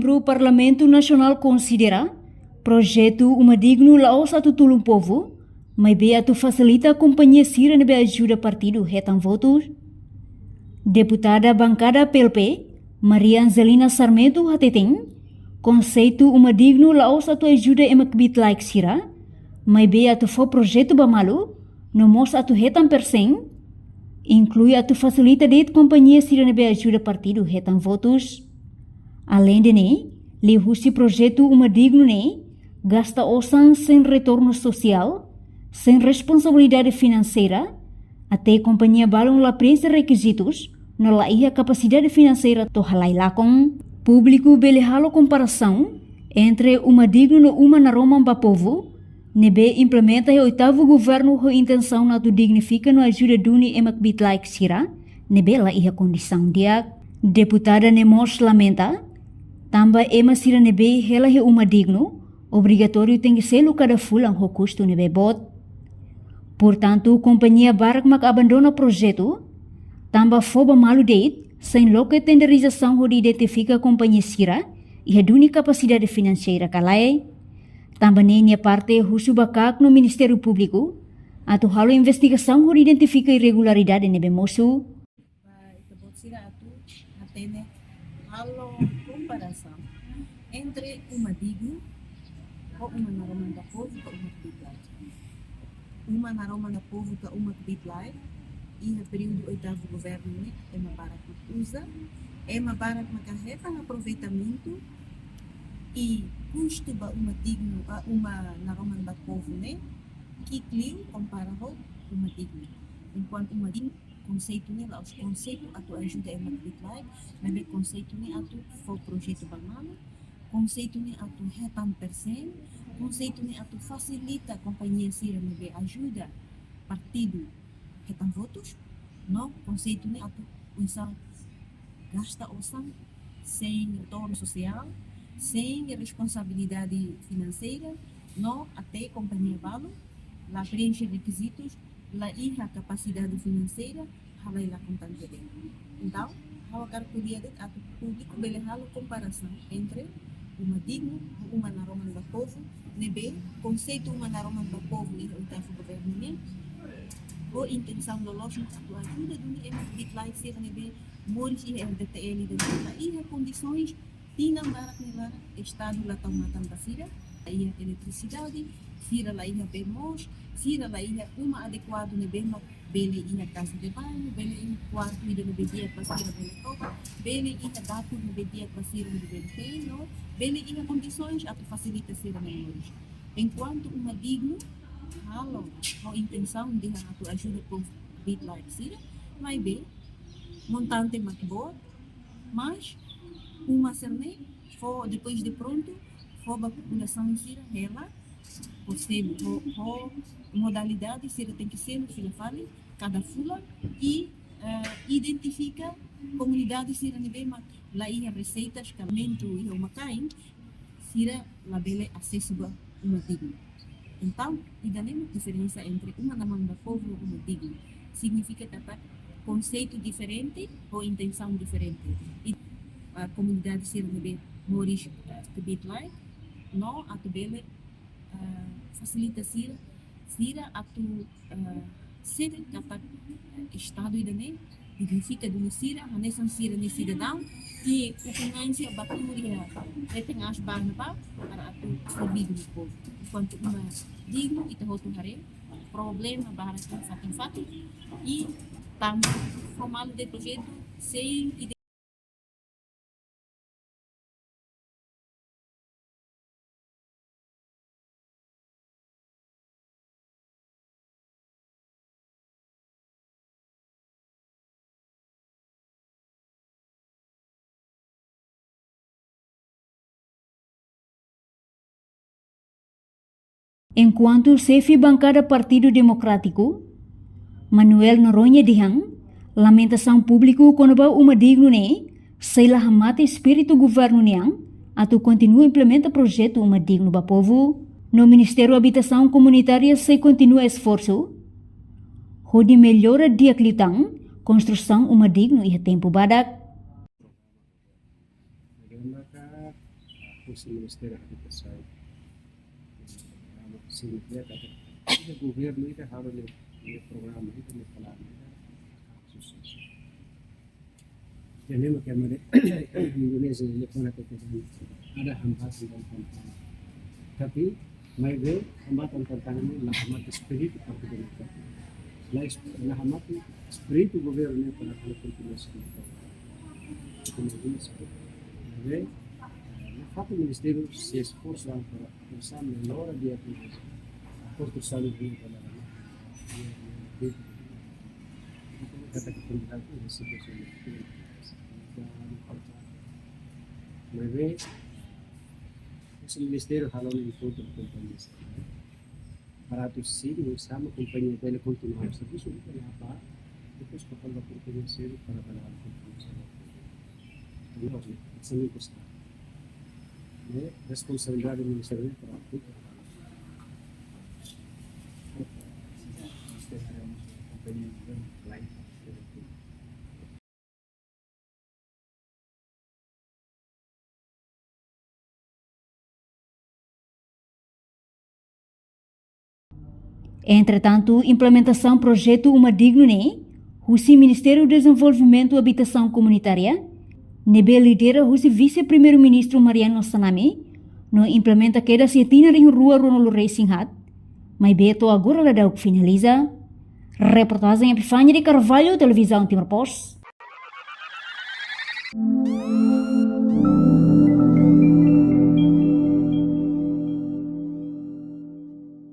membro Parlamento Nasional considera projeto Uma Digno Laos atu tulung povo, mas be atu facilita a companhia Sira nebe ajuda partido retam votos. Deputada bancada PLP, Maria Angelina Sarmento Hateteng, conceito Uma Digno Laos atu ajuda emakbit like Sira, mas be atu fo projeto bamalu, no mos atu retam persen, inclui atu facilita det companhia Sira nebe ajuda partido retam votos. Além de ne, lihusi projeto Uma Digno ne, gasta osang sem retorno social, sem responsabilidade financeira, até companhia balong la prensa requisitos, no la ia capacidade financeira to halai lakong, público bele halo comparação entre Uma Digno no uma na Roma ba povo, nebe implementa o oitavo governo ho intenção na tu dignifica no ajuda duni emakbit like Sira, nebe la ia condição dia. Deputada Nemos lamenta, tamba ema Sira nebe hela he Uma Digno, obrigatório tem que ser cada fulang ho custo nebe bot. Portanto, companhia barak mak abandona projeto, tamba foba malu deit, sem loca tenderização ho identifica companhia Sira e reduni capacidade financeira kalai. Tamba nenia parte husu bakak no Ministério Público, atau halo investigação ho identifica irregularidade nebe mosu. Ikabot Sira atu atene halo comparação entre Uma Digno o uma naroman da povo ka uma kbitlay. Uma naroman da povo ka uma kbitlay e no período oitavo governo ne é uma barak usa, é uma barak macarreta no aproveitamento e custo ba Uma Digno a uma naroman da povo ne que clio compara ho Uma Digno. Enquanto Uma Digno conceito ne lá os conceito atu ajuda é uma kbitlay, mas conceito ne atu fo projeto banana, conceito ne atu retam persen, conceito ne atu facilita a companhia Sira nebe ajuda partido retam votos, no conceito ne atu unsang gasta osang sem retorno social, sem responsabilidade financeira, no até companhia balo, lá preenche requisitos, lá iha capacidade financeira, halai lá contante dele. Então, halo karkulia det atu público bele halo comparação entre Uma Digno, uma naroman da povo, nebe conceito uma naroman da povo e o oitavo governo ne, o intenção do lógico atu ajuda do emakbitlay Sira nebe moris e RDTL de lá e condições tinam barak nela estado lá tão matando da Sira, aí eletricidade, Sira lá ia bemos, Sira lá ia uma adequado nebe bele ia casa de banho, bele ia quarto e de dia para Sira bele toca, bele ia dado nebe dia para Sira nebe peino, bele ia condições a facilita Sira memórias. Enquanto Uma Digno, halo, a intenção de a ajuda com kbitlay Sira, mas bem, montante matbor, mas uma cerne, depois de pronto, for a população Sira, ela, possível, modalidade Sira tem que ser no fila fale, cada fula e identifica comunidade Sira nebe lá ia receitas, casamento e uma caim, Sira lá bele acesso a Uma Digno. Então, e da mesma diferença entre uma naroman da povo e Uma Digno, significa que conceito diferente ou intenção diferente. E a comunidade Sira nebe moris kbitlay, no atu bele facilita Sira atu ser dapat estado e dane dignifica do Sira, hanesan Sira ni cidadão e o financia baturia reteng as barna ba para atu servido do povo. Enquanto Uma Digno ita hotu hare problema bahara fatin e tam formal de projeto sem Enquanto chefe bancada Partido Democrático, Manuel Noronha Dihang, lamentação público quando Uma Digno ne, sei lá mata espírito governo niang, atu continua implementa projeto Uma Digno ba povo, no Ministério Habitação Comunitária se continua esforço, hodi melhora dia klitang, construção Uma Digno e tempo badak. kursi Ministério da Habitação. Significa que o governo itu harus punya program itu punya plan sukses. Jadi macam Indonesia ini pun ada hambatan dan tantangan. Tapi mereka hambatan tantangan ini lah hambatan spirit Parti Demokrat. Lah hambatan spirit governo para a continuação. Jadi, o Ministério se esforça para usar melhor a dia a construção do rio para kata kepentingan itu situação mas o Ministério falou em todas as companhias para tu seguir sama companhia dele continuar o serviço de trabalho depois que fala por conhecer para trabalhar com nós isso não custa responsabilidade do Ministério para tudo. Entretanto, implementação projeto Uma Digno né, o Ministério do Desenvolvimento e Habitação Comunitária, nebe lidera o vice-primeiro-ministro Mariano Saname, no implementa queda setina em rua Ronaldo Racing Hat, mas beto agora lá dá o que finaliza. Reportagem Epifânia de Carvalho, Televisão Timor Post.